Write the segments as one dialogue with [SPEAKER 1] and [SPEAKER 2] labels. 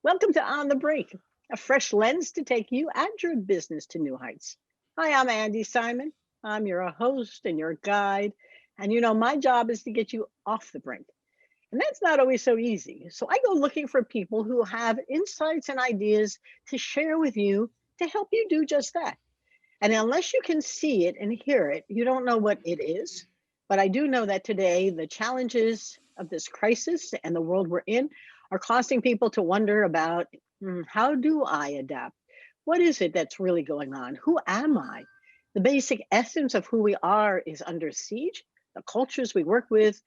[SPEAKER 1] Welcome to On the Brink, a fresh lens to take you and your business to new heights. Hi, I'm Andy Simon. I'm your host and your guide. And my job is to get you off the brink. And that's not always so easy. So I go looking for people who have insights and ideas to share with you to help you do just that. And unless you can see it and hear it, you don't know what it is. But I do know that today, the challenges of this crisis and the world we're in are causing people to wonder about how do I adapt? What is it that's really going on? Who am I? The basic essence of who we are is under siege. The cultures we work with,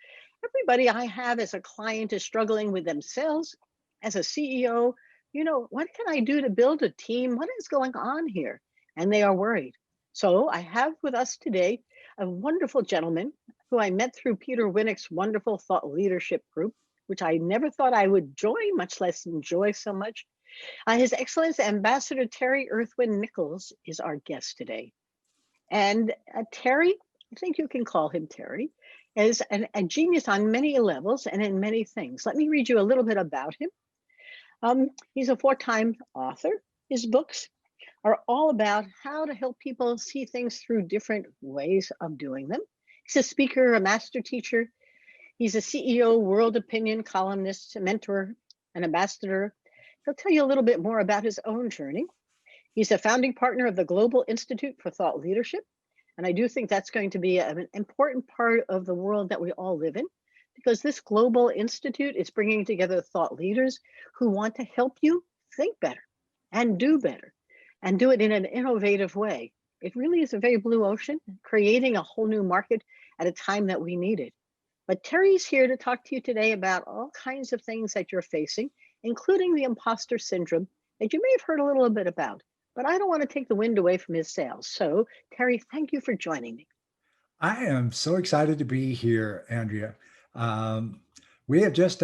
[SPEAKER 1] everybody I have as a client is struggling with themselves. As a CEO, what can I do to build a team? What is going on here? And they are worried. So I have with us today a wonderful gentleman who I met through Peter Winnick's wonderful thought leadership group, which I never thought I would join, much less enjoy so much. His Excellence Ambassador Terry Earthwind Nichols is our guest today. And Terry, I think you can call him Terry, is a genius on many levels and in many things. Let me read you a little bit about him. He's a four-time author. His books are all about how to help people see things through different ways of doing them. He's a speaker, a master teacher. He's a CEO, world opinion columnist, a mentor, an ambassador. He'll tell you a little bit more about his own journey. He's a founding partner of the Global Institute for Thought Leadership. And I do think that's going to be an important part of the world that we all live in, because this Global Institute is bringing together thought leaders who want to help you think better and do it in an innovative way. It really is a very blue ocean, creating a whole new market at a time that we need it. But Terry's here to talk to you today about all kinds of things that you're facing, including the imposter syndrome that you may have heard a little bit about. But I don't want to take the wind away from his sails. So, Terry, thank you for joining me.
[SPEAKER 2] I am so excited to be here, Andrea. Um, we have just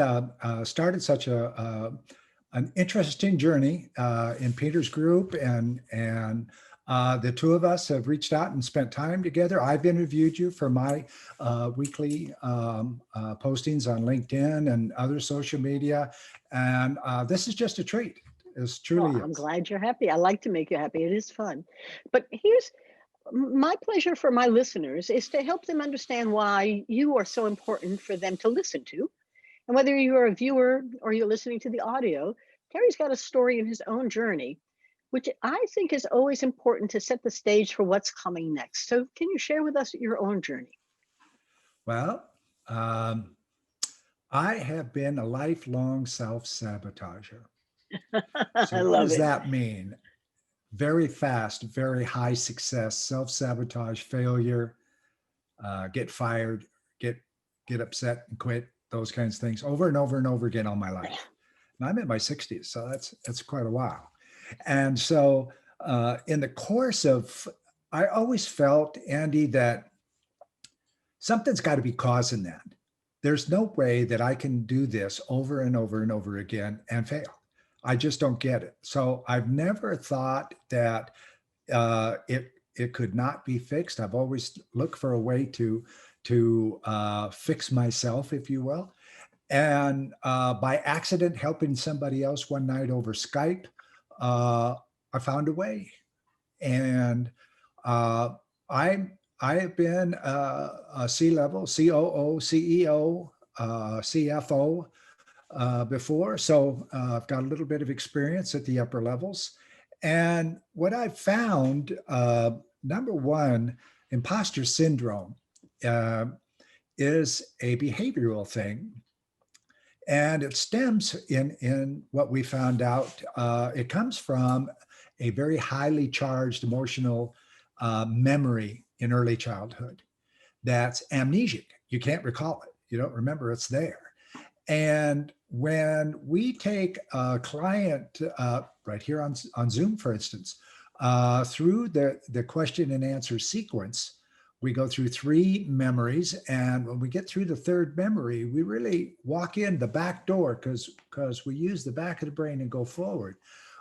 [SPEAKER 2] started such an interesting journey in Peter's group, and the two of us have reached out and spent time together. I've interviewed you for my weekly postings on LinkedIn and other social media, and this is just a treat. This
[SPEAKER 1] Well,
[SPEAKER 2] truly
[SPEAKER 1] I'm
[SPEAKER 2] is.
[SPEAKER 1] glad you're happy. I like to make you happy. It is fun. But here's my pleasure for my listeners is to help them understand why you are so important for them to listen to. And whether you're a viewer or you're listening to the audio, Terry's got a story in his own journey, which I think is always important to set the stage for what's coming next. So, can you share with us your own journey?
[SPEAKER 2] Well, um, I have been a lifelong self-sabotager. So
[SPEAKER 1] I
[SPEAKER 2] what
[SPEAKER 1] love
[SPEAKER 2] does
[SPEAKER 1] it.
[SPEAKER 2] that mean? Very fast, very high success, self-sabotage, failure, get fired, get get upset and quit, those kinds of things over and over and over again all my life. And I'm in my 60s, so that's quite a while. And so in the course of, I always felt, Andy, that something's got to be causing that. There's no way that I can do this over and over and over again and fail. I just don't get it. So I've never thought that it could not be fixed. I've always looked for a way to fix myself, if you will. And by accident, helping somebody else one night over Skype, uh, I found a way. And uh, I have been a C-level, COO, CEO, CFO before, so I've got a little bit of experience at the upper levels. And what I've found, number one, imposter syndrome uh, is a behavioral thing, and it stems in what we found out. It comes from a very highly charged emotional memory in early childhood that's amnesic. You can't recall it. You don't remember it's there. And when we take a client right here on Zoom, for instance, through the question and answer sequence, we go through three memories. And when we get through the third memory, we really walk in the back door because we use the back of the brain and go forward.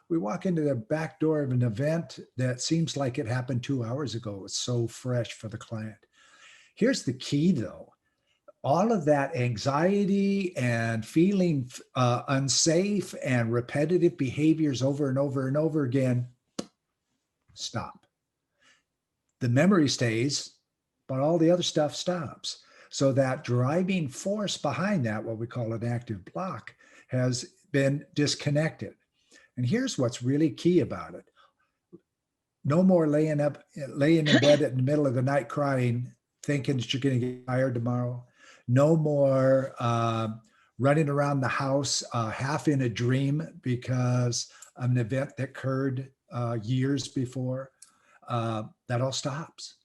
[SPEAKER 2] We walk into the back door of an event that seems like it happened 2 hours ago. It's so fresh for the client. Here's the key, though. all of that anxiety and feeling unsafe and repetitive behaviors over and over and over again stop. The memory stays, but all the other stuff stops. So that driving force behind that, what we call an active block, has been disconnected. And here's what's really key about it. No more laying in bed in the middle of the night crying, thinking that you're going to get fired tomorrow. No more running around the house half in a dream because of an event that occurred years before. That all stops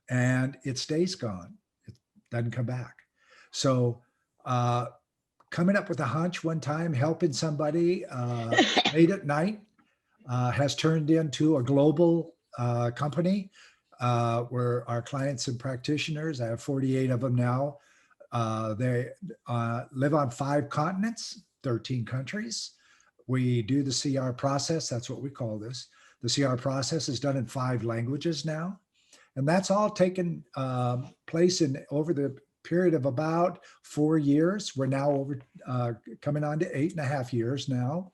[SPEAKER 2] and it stays gone. It doesn't come back. So coming up with a hunch one time, helping somebody late at night, has turned into a global company where our clients and practitioners, I have 48 of them now. They live on 5 continents, 13 countries. We do the CR process. That's what we call this. The CR process is done in 5 languages now. And that's all taken place in over the period of about 4 years. We're now over coming on to 8.5 years now.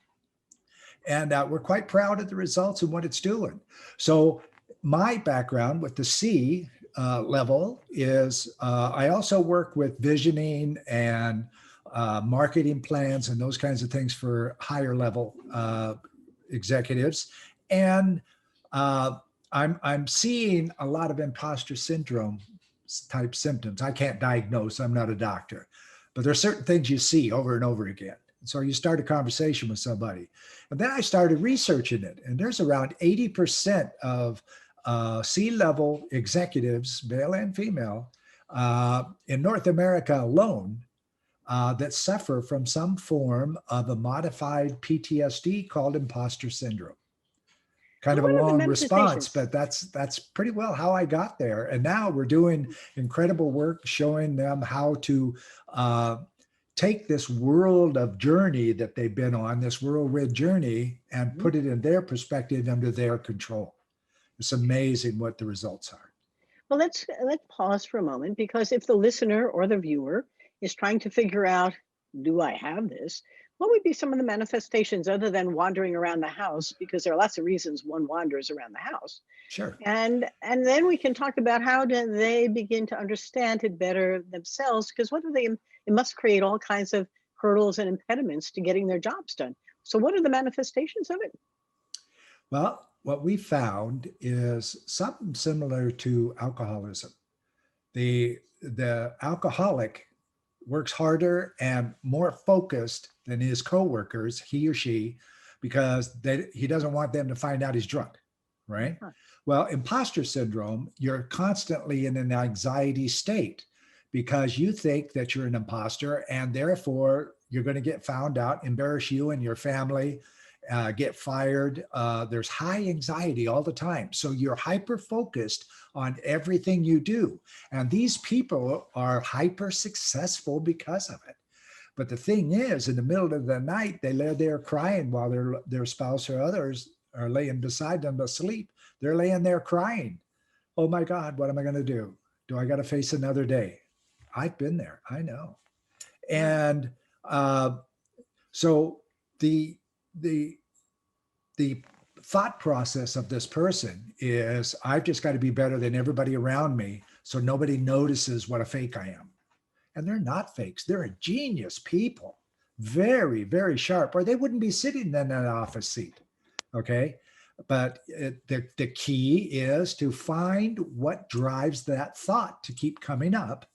[SPEAKER 2] And we're quite proud of the results and what it's doing. So my background with the C level is I also work with visioning and marketing plans and those kinds of things for higher level executives. And I'm seeing a lot of imposter syndrome type symptoms. I can't diagnose, I'm not a doctor, but there are certain things you see over and over again. So you start a conversation with somebody. And then I started researching it. And there's around 80% of C-level executives, male and female, in North America alone, that suffer from some form of a modified PTSD called imposter syndrome. Kind of a long response, but that's pretty well how I got there. And now we're doing incredible work showing them how to take this world of journey that they've been on, this whirlwind journey, and put it in their perspective under their control. It's amazing what the results are.
[SPEAKER 1] Well, let's pause for a moment, because if the listener or the viewer is trying to figure out, do I have this? What would be some of the manifestations other than wandering around the house? Because there are lots of reasons one wanders around the house.
[SPEAKER 2] Sure.
[SPEAKER 1] And then we can talk about how do they begin to understand it better themselves, because it must create all kinds of hurdles and impediments to getting their jobs done. So what are the manifestations of it?
[SPEAKER 2] Well, what we found is something similar to alcoholism. The alcoholic works harder and more focused than his coworkers, he or she, because he doesn't want them to find out he's drunk, right? Uh-huh. Well, imposter syndrome, you're constantly in an anxiety state because you think that you're an imposter and therefore you're going to get found out, embarrass you and your family, get fired. There's high anxiety all the time. So you're hyper focused on everything you do. And these people are hyper successful because of it. But the thing is, in the middle of the night, they lay there crying while their spouse or others are laying beside them asleep. They're laying there crying. Oh my God, what am I going to do? Do I got to face another day? I've been there. I know. And so the thought process of this person is, I've just got to be better than everybody around me so nobody notices what a fake I am. And they're not fakes. They're genius people, very, very sharp, or they wouldn't be sitting in an office seat. Okay. But the key is to find what drives that thought to keep coming up.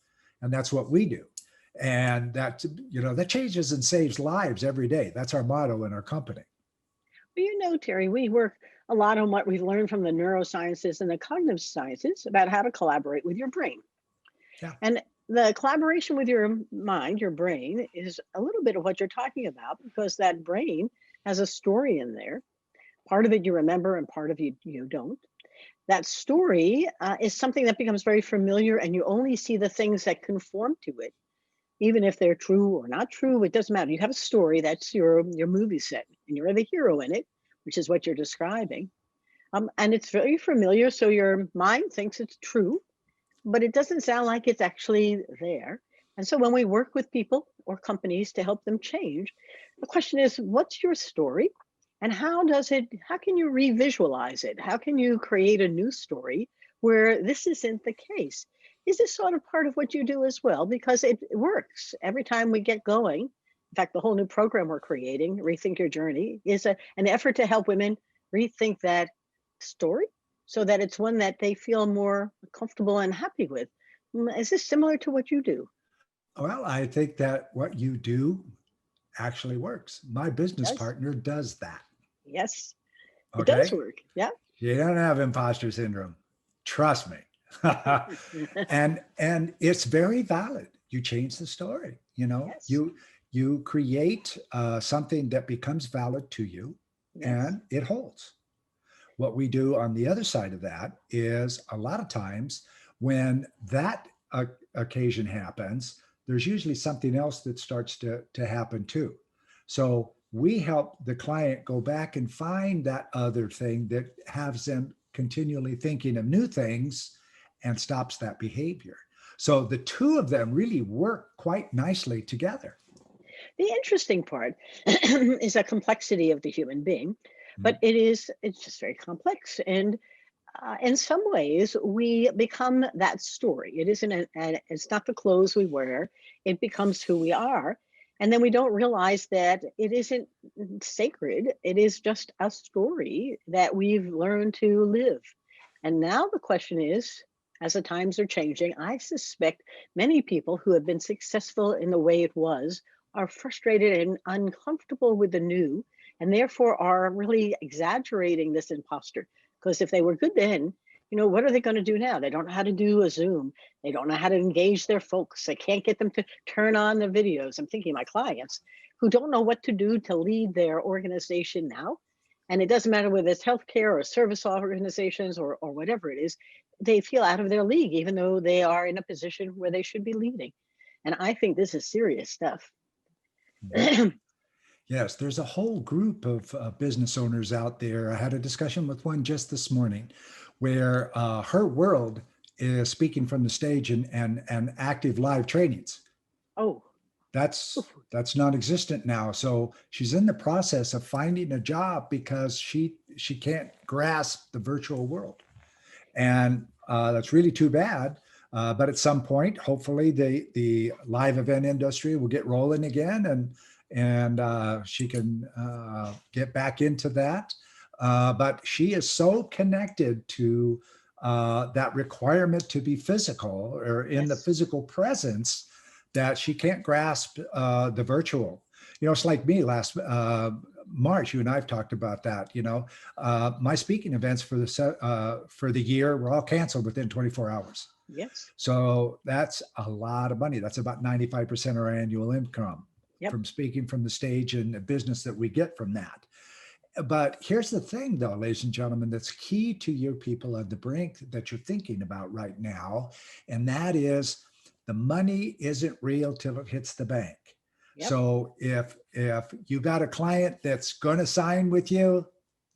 [SPEAKER 2] And that's what we do. And that changes and saves lives every day. That's our motto in our company.
[SPEAKER 1] Well, Terry, we work a lot on what we've learned from the neurosciences and the cognitive sciences about how to collaborate with your brain. Yeah. And the collaboration with your mind, your brain, is a little bit of what you're talking about, because that brain has a story in there. Part of it you remember and part of it you don't. That story is something that becomes very familiar, and you only see the things that conform to it. Even if they're true or not true, it doesn't matter. You have a story, that's your movie set, and you're the hero in it, which is what you're describing. And it's very familiar, so your mind thinks it's true, but it doesn't sound like it's actually there. And so when we work with people or companies to help them change, the question is, what's your story? And how can you revisualize it? How can you create a new story where this isn't the case? Is this sort of part of what you do as well? Because it works every time we get going. In fact, the whole new program we're creating, Rethink Your Journey, is an effort to help women rethink that story so that it's one that they feel more comfortable and happy with. Is this similar to what you do?
[SPEAKER 2] Well, I think that what you do actually works. My business
[SPEAKER 1] Yes.
[SPEAKER 2] partner does that.
[SPEAKER 1] Yes, it does
[SPEAKER 2] Okay.
[SPEAKER 1] work. Yeah.
[SPEAKER 2] You don't have imposter syndrome. Trust me. And it's very valid. You change the story.
[SPEAKER 1] Yes.
[SPEAKER 2] You create something that becomes valid to you,
[SPEAKER 1] Yes.
[SPEAKER 2] and it holds. What we do on the other side of that is a lot of times when that occasion happens, there's usually something else that starts to happen too. So we help the client go back and find that other thing that has them continually thinking of new things and stops that behavior. So the two of them really work quite nicely together.
[SPEAKER 1] The interesting part is the complexity of the human being, but it's just very complex. And in some ways, we become that story. It isn't, it's not the clothes we wear, it becomes who we are. And then we don't realize that it isn't sacred, it is just a story that we've learned to live. And now the question is, as the times are changing, I suspect many people who have been successful in the way it was are frustrated and uncomfortable with the new, and therefore are really exaggerating this imposter. Because if they were good then, what are they going to do now? They don't know how to do a Zoom. They don't know how to engage their folks. They can't get them to turn on the videos. I'm thinking of my clients who don't know what to do to lead their organization now. And it doesn't matter whether it's healthcare or service organizations or whatever it is, they feel out of their league, even though they are in a position where they should be leading. And I think this is serious stuff.
[SPEAKER 2] Yes, there's a whole group of business owners out there. I had a discussion with one just this morning where her world is speaking from the stage and active live trainings.
[SPEAKER 1] Oh,
[SPEAKER 2] That's non-existent now. So she's in the process of finding a job because she can't grasp the virtual world. And that's really too bad. But at some point, hopefully, the live event industry will get rolling again, and she can get back into that. But she is so connected to that requirement to be physical or in the
[SPEAKER 1] yes.
[SPEAKER 2] physical presence that she can't grasp the virtual. It's like me last March. You and I've talked about that. My speaking events for the year were all canceled within 24 hours.
[SPEAKER 1] Yes.
[SPEAKER 2] So that's a lot of money. That's about 95% of our annual income
[SPEAKER 1] Yep.
[SPEAKER 2] from speaking from the stage and the business that we get from that. But here's the thing, though, ladies and gentlemen, that's key to you people at the Brink that you're thinking about right now, and that is the money isn't real till it hits the bank.
[SPEAKER 1] Yep.
[SPEAKER 2] So if you got a client that's going to sign with you,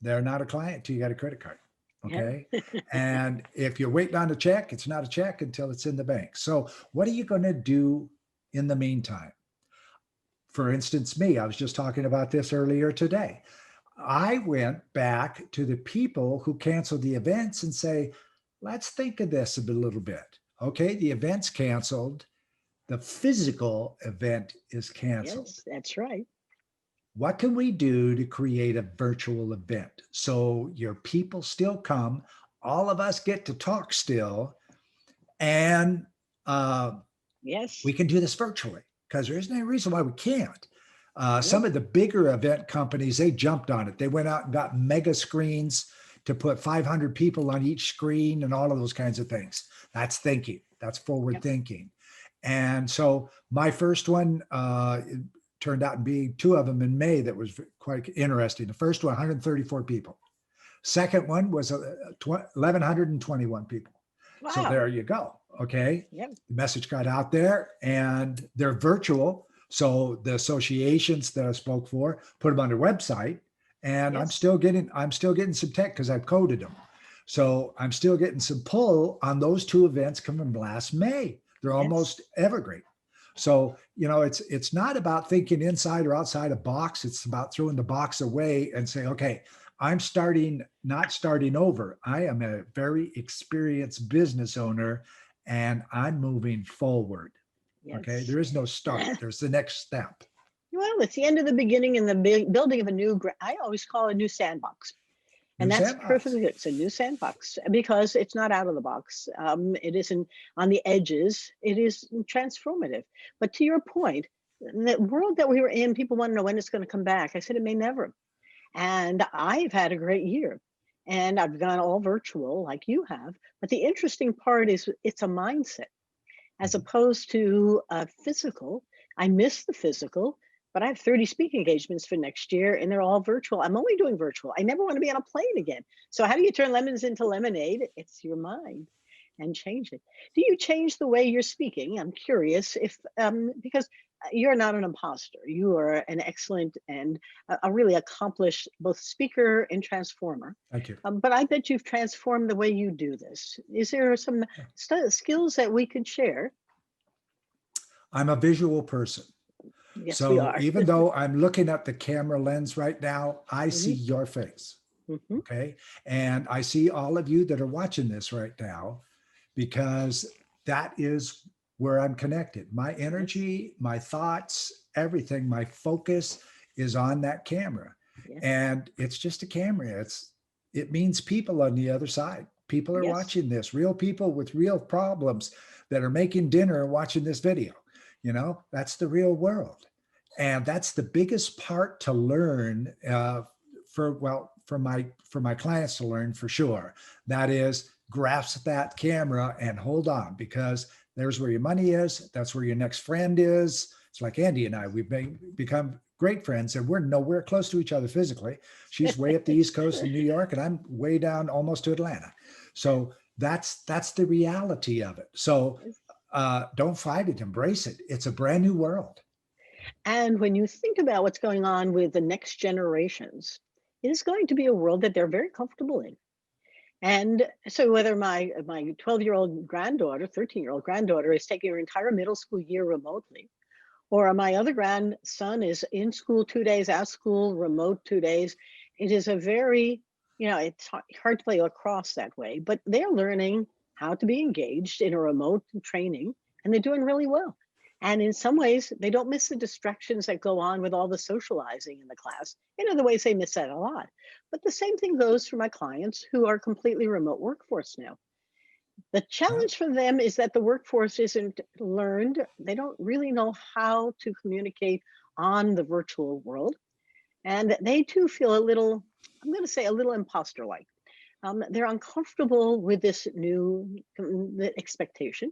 [SPEAKER 2] they're not a client till you got a credit card. Okay.
[SPEAKER 1] Yep.
[SPEAKER 2] And if you're waiting on a check, it's not a check until it's in the bank. So what are you going to do in the meantime? For instance, me, I was just talking about this earlier today. I went back to the people who canceled the events and say, let's think of this a little bit. Okay, the event's canceled. The physical event is canceled.
[SPEAKER 1] Yes, that's right.
[SPEAKER 2] What can we do to create a virtual event so your people still come, all of us get to talk still, and
[SPEAKER 1] Yes.
[SPEAKER 2] we can do this virtually? Because there isn't any reason why we can't.
[SPEAKER 1] Yep.
[SPEAKER 2] Some of the bigger event companies, they jumped on it. They went out and got mega screens to put 500 people on each screen and all of those kinds of things. That's thinking. That's forward
[SPEAKER 1] Yep.
[SPEAKER 2] thinking. And so my first one turned out to be two of them in May that was quite interesting. The first one, 134 people. Second one was 1,121 people. So
[SPEAKER 1] Wow.
[SPEAKER 2] there you go. Okay.
[SPEAKER 1] Yep.
[SPEAKER 2] The message got out there and they're virtual. So the associations that I spoke for put them on their website, and
[SPEAKER 1] Yes.
[SPEAKER 2] I'm still getting some tech because I've coded them. So I'm still getting some pull on those two events coming last May. They're
[SPEAKER 1] Yes.
[SPEAKER 2] almost evergreen. So, it's not about thinking inside or outside a box. It's about throwing the box away and saying, okay, I'm not starting over. I am a very experienced business owner and I'm moving forward. Okay.
[SPEAKER 1] Yes.
[SPEAKER 2] There is no start. There's the next step.
[SPEAKER 1] Well, it's the end of the beginning and the building of a new, I always call it a new sandbox. And
[SPEAKER 2] New
[SPEAKER 1] that's
[SPEAKER 2] sandbox.
[SPEAKER 1] perfectly good. It's a new sandbox because it's not out of the box. It isn't on the edges. It is transformative. But to your point, the world that we were in, people want to know when it's going to come back. I said it may never. And I've had a great year. And I've gone all virtual like you have. But the interesting part is it's a mindset as opposed to physical. I miss the physical, but I have 30 speaking engagements for next year and they're all virtual. I'm only doing virtual. I never want to be on a plane again. So how do you turn lemons into lemonade? It's your mind and change it. Do you change the way you're speaking? I'm curious if, because you're not an imposter. You are an excellent and a really accomplished both speaker and transformer.
[SPEAKER 2] Thank you.
[SPEAKER 1] But I bet you've transformed the way you do this. Is there some skills that we could share?
[SPEAKER 2] I'm a visual person.
[SPEAKER 1] Yes, we
[SPEAKER 2] So
[SPEAKER 1] are.
[SPEAKER 2] even though I'm looking at the camera lens right now, I see your face. Okay. And I see all of you that are watching this right now, because that is where I'm connected. My energy, my thoughts, everything, my focus is on that camera.
[SPEAKER 1] Yes.
[SPEAKER 2] And it's just a camera. It means people on the other side. People are
[SPEAKER 1] Yes.
[SPEAKER 2] watching this, real people with real problems that are making dinner and watching this video. That's the real world. And that's the biggest part to learn for my clients to learn for sure. That is, grasp that camera and hold on, because there's where your money is. That's where your next friend is. It's like Andi and I, we've become great friends and we're nowhere close to each other physically. She's way up the East Coast in New York and I'm way down almost to Atlanta. So that's the reality of it. So don't fight it, embrace it. It's a brand new world.
[SPEAKER 1] And when you think about what's going on with the next generations, it is going to be a world that they're very comfortable in. And so whether my 12-year-old granddaughter, 13-year-old granddaughter is taking her entire middle school year remotely, or my other grandson is in school 2 days, out school, remote 2 days, it is a very, it's hard to play lacrosse that way, but they're learning how to be engaged in a remote training and they're doing really well. And in some ways, they don't miss the distractions that go on with all the socializing in the class. In other ways, they miss that a lot. But the same thing goes for my clients who are completely remote workforce now. The challenge for them is that the workforce isn't learned. They don't really know how to communicate on the virtual world. And they too feel a little, I'm going to say a little imposter-like. They're uncomfortable with this new expectation.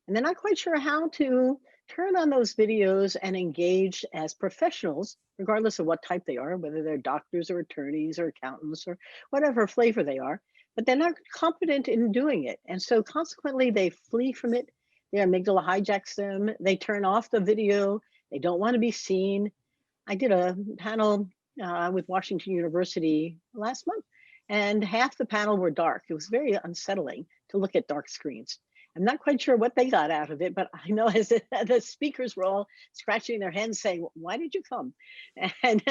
[SPEAKER 1] And they're not quite sure how to turn on those videos and engage as professionals, regardless of what type they are, whether they're doctors or attorneys or accountants or whatever flavor they are, but they're not confident in doing it. And so consequently, they flee from it. Their amygdala hijacks them. They turn off the video. They don't want to be seen. I did a panel with Washington University last month, and half the panel were dark. It was very unsettling to look at dark screens. I'm not quite sure what they got out of it, but I know as the speakers were all scratching their heads saying, why did you come? And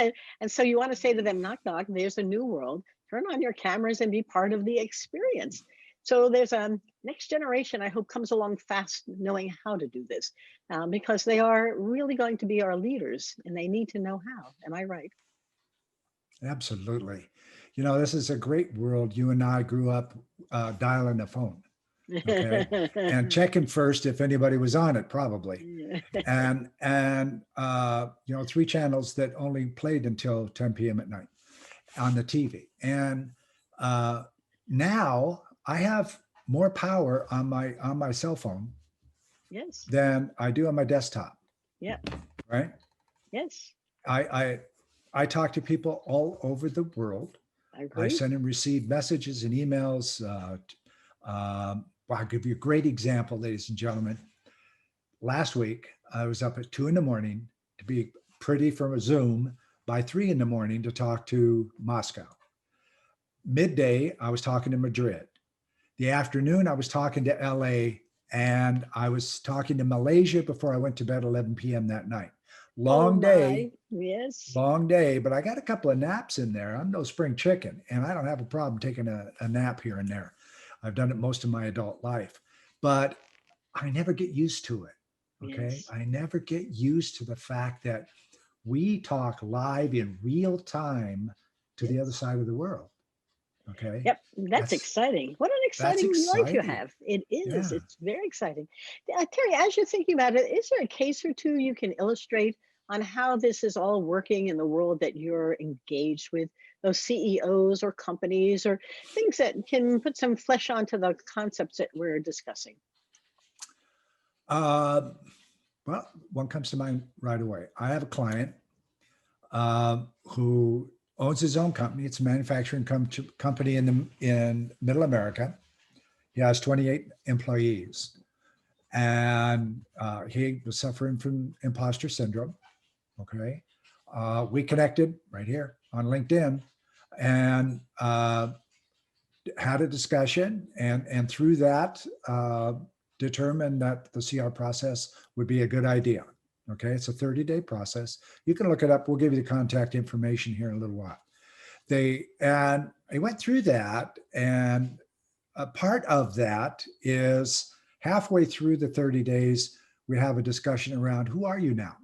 [SPEAKER 1] so you want to say to them, knock, knock, there's a new world. Turn on your cameras and be part of the experience. So there's a next generation, I hope, comes along fast knowing how to do this because they are really going to be our leaders and they need to know how. Am I right?
[SPEAKER 2] Absolutely. This is a great world. You and I grew up dialing a phone. Okay. And checking first if anybody was on it, probably. And 3 channels that only played until 10 p.m. at night on the TV. And now I have more power on my cell phone
[SPEAKER 1] Yes.
[SPEAKER 2] than I do on my desktop.
[SPEAKER 1] Yeah.
[SPEAKER 2] Right.
[SPEAKER 1] Yes.
[SPEAKER 2] I talk to people all over the world. I send and receive messages and emails. I'll give you a great example, ladies and gentlemen. Last week, I was up at 2 a.m. to be pretty from a Zoom by 3 a.m. to talk to Moscow. Midday, I was talking to Madrid. The afternoon, I was talking to LA And I was talking to Malaysia before I went to bed 11 p.m. that night.
[SPEAKER 1] Oh
[SPEAKER 2] Long
[SPEAKER 1] my,
[SPEAKER 2] day,
[SPEAKER 1] yes,
[SPEAKER 2] long day, but I got a couple of naps in there. I'm no spring chicken, and I don't have a problem taking a nap here and there. I've done it most of my adult life, but I never get used to it. Okay.
[SPEAKER 1] yes,
[SPEAKER 2] I never get used to the fact that we talk live in real time to the other
[SPEAKER 1] yes.
[SPEAKER 2] side of the world. Okay.
[SPEAKER 1] Yep, that's
[SPEAKER 2] That's
[SPEAKER 1] exciting. What an
[SPEAKER 2] that's
[SPEAKER 1] exciting life you
[SPEAKER 2] exciting.
[SPEAKER 1] have. It is.
[SPEAKER 2] Yeah.
[SPEAKER 1] It's very exciting. Terry, as you're thinking about it, is there a case or two you can illustrate on how this is all working in the world that you're engaged with, those CEOs or companies or things that can put some flesh onto the concepts that we're discussing?
[SPEAKER 2] Uh, well, one comes to mind right away. I have a client who owns his own company. It's a manufacturing company in Middle America. He has 28 employees, and he was suffering from imposter syndrome. Okay, we connected right here on LinkedIn, and had a discussion, and through that determined that the CR process would be a good idea. Okay, it's a 30-day process. You can look it up. We'll give you the contact information here in a little while. I went through that, and a part of that is halfway through the 30 days, we have a discussion around who are you now?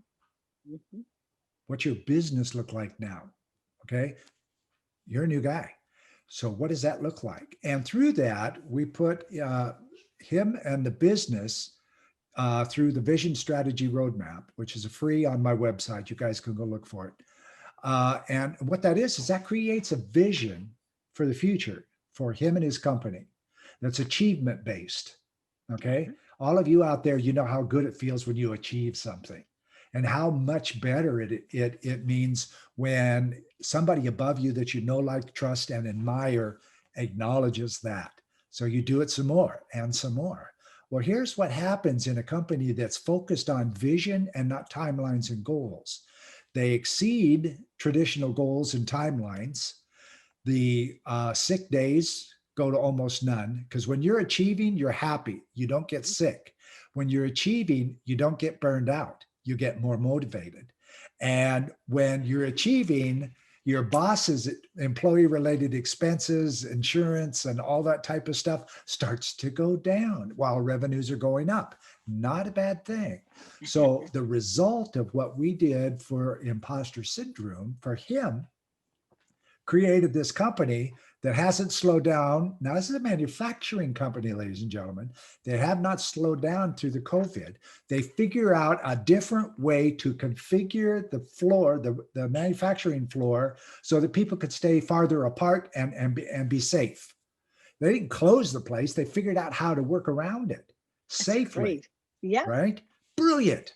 [SPEAKER 1] Mhm.
[SPEAKER 2] What's your business look like now? Okay, you're a new guy. So what does that look like? And through that, we put him and the business through the Vision Strategy Roadmap, which is free on my website. You guys can go look for it. And what that is that creates a vision for the future for him and his company that's achievement based. Okay.
[SPEAKER 1] Okay.
[SPEAKER 2] All of you out there, you know how good it feels when you achieve something and how much better it means when somebody above you that you know, like, trust, and admire acknowledges that. So you do it some more and some more. Well, here's what happens in a company that's focused on vision and not timelines and goals. They exceed traditional goals and timelines. The sick days go to almost none, because when you're achieving, you're happy. You don't get sick. When you're achieving, you don't get burned out. You get more motivated. And when you're achieving, your boss's employee related expenses, insurance, and all that type of stuff starts to go down while revenues are going up. Not a bad thing. So the result of what we did for imposter syndrome for him created this company that hasn't slowed down. Now, this is a manufacturing company, ladies and gentlemen. They have not slowed down through the COVID. They figure out a different way to configure the floor, the manufacturing floor, so that people could stay farther apart and be safe. They didn't close the place. They figured out how to work around it
[SPEAKER 1] That's
[SPEAKER 2] safely,
[SPEAKER 1] great. Yeah,
[SPEAKER 2] right? Brilliant.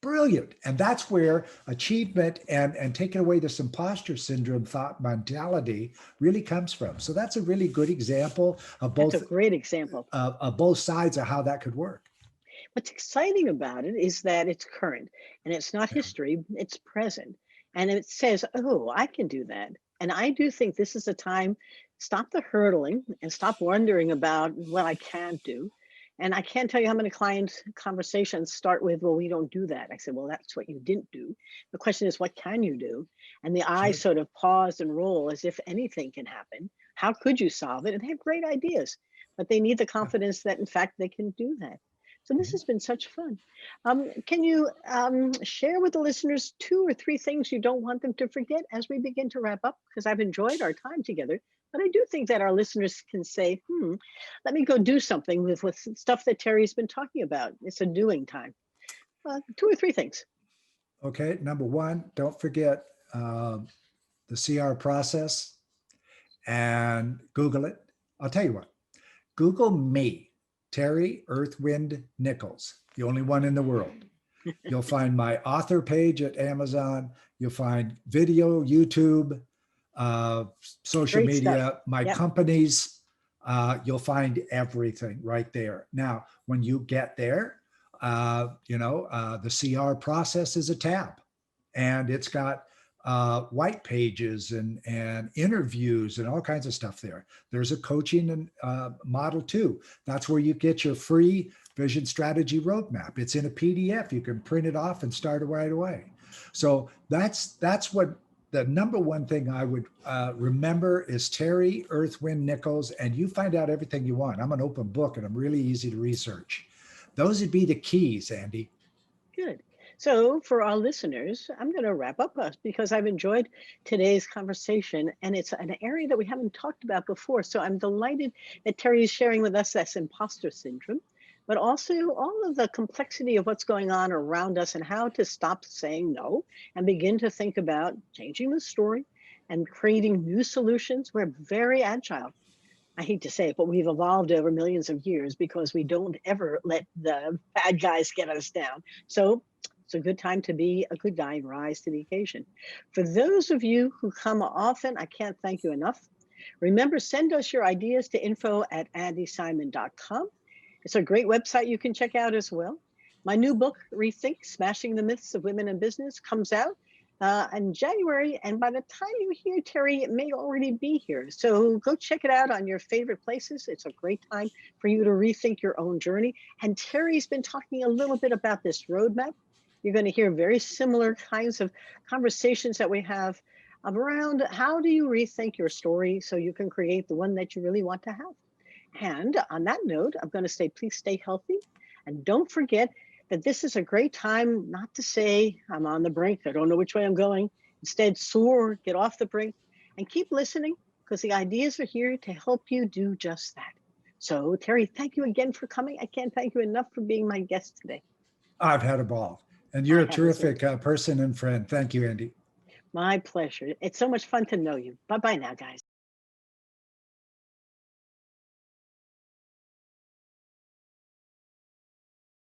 [SPEAKER 2] Brilliant. And that's where achievement and taking away this imposter syndrome thought mentality really comes from. So that's a really good example
[SPEAKER 1] that's a great example.
[SPEAKER 2] of both sides of how that could work.
[SPEAKER 1] What's exciting about it is that it's current and it's not
[SPEAKER 2] Yeah.
[SPEAKER 1] history, it's present. And it says, oh, I can do that. And I do think this is a time, stop the hurdling and stop wondering about what I can't do. And I can't tell you how many client conversations start with, well, we don't do that. I said, well, that's what you didn't do. The question is, what can you do? And the eyes
[SPEAKER 2] Sure.
[SPEAKER 1] sort of pause and roll as if anything can happen. How could you solve it? And they have great ideas, but they need the
[SPEAKER 2] Yeah.
[SPEAKER 1] confidence that, in fact, they can do that. So this
[SPEAKER 2] Mhm.
[SPEAKER 1] has been such fun. Can you share with the listeners two or three things you don't want them to forget as we begin to wrap up? Because I've enjoyed our time together, but I do think that our listeners can say, let me go do something with stuff that Terry's been talking about. It's a doing time. Two or three things.
[SPEAKER 2] Okay. Number one, don't forget the CR process and Google it. I'll tell you what, Google me, Terry Earthwind Nichols, the only one in the world. You'll find my author page at Amazon. You'll find video, YouTube, uh, social
[SPEAKER 1] Great stuff.
[SPEAKER 2] media, my
[SPEAKER 1] Yep.
[SPEAKER 2] companies. You'll find everything right there. Now, when you get there, the CR process is a tab, and it's got white pages and interviews and all kinds of stuff there. There's a coaching and model too. That's where you get your free vision strategy roadmap. It's in a PDF. You can print it off and start it right away. So that's what the number one thing I would remember is Terry, Earthwind, Nichols, and you find out everything you want. I'm an open book and I'm really easy to research. Those would be the keys, Andi.
[SPEAKER 1] Good. So, for our listeners, I'm going to wrap up us because I've enjoyed today's conversation and it's an area that we haven't talked about before. So, I'm delighted that Terry is sharing with us this imposter syndrome, but also all of the complexity of what's going on around us and how to stop saying no and begin to think about changing the story and creating new solutions. We're very agile. I hate to say it, but we've evolved over millions of years because we don't ever let the bad guys get us down. So it's a good time to be a good guy and rise to the occasion. For those of you who come often, I can't thank you enough. Remember, send us your ideas to info@andysimon.com. It's a great website you can check out as well. My new book, Rethink, Smashing the Myths of Women in Business, comes out in January. And by the time you hear Terry, it may already be here. So go check it out on your favorite places. It's a great time for you to rethink your own journey. And Terry's been talking a little bit about this roadmap. You're going to hear very similar kinds of conversations that we have around how do you rethink your story so you can create the one that you really want to have. And on that note, I'm going to say, please stay healthy. And don't forget that this is a great time not to say, I'm on the brink, I don't know which way I'm going. Instead, soar, get off the brink, and keep listening because the ideas are here to help you do just that. So, Terry, thank you again for coming. I can't thank you enough for being my guest today.
[SPEAKER 2] I've had a ball. And
[SPEAKER 1] I
[SPEAKER 2] you're a
[SPEAKER 1] have as well.
[SPEAKER 2] terrific person and friend. Thank you, Andi.
[SPEAKER 1] My pleasure. It's so much fun to know you. Bye bye now, guys.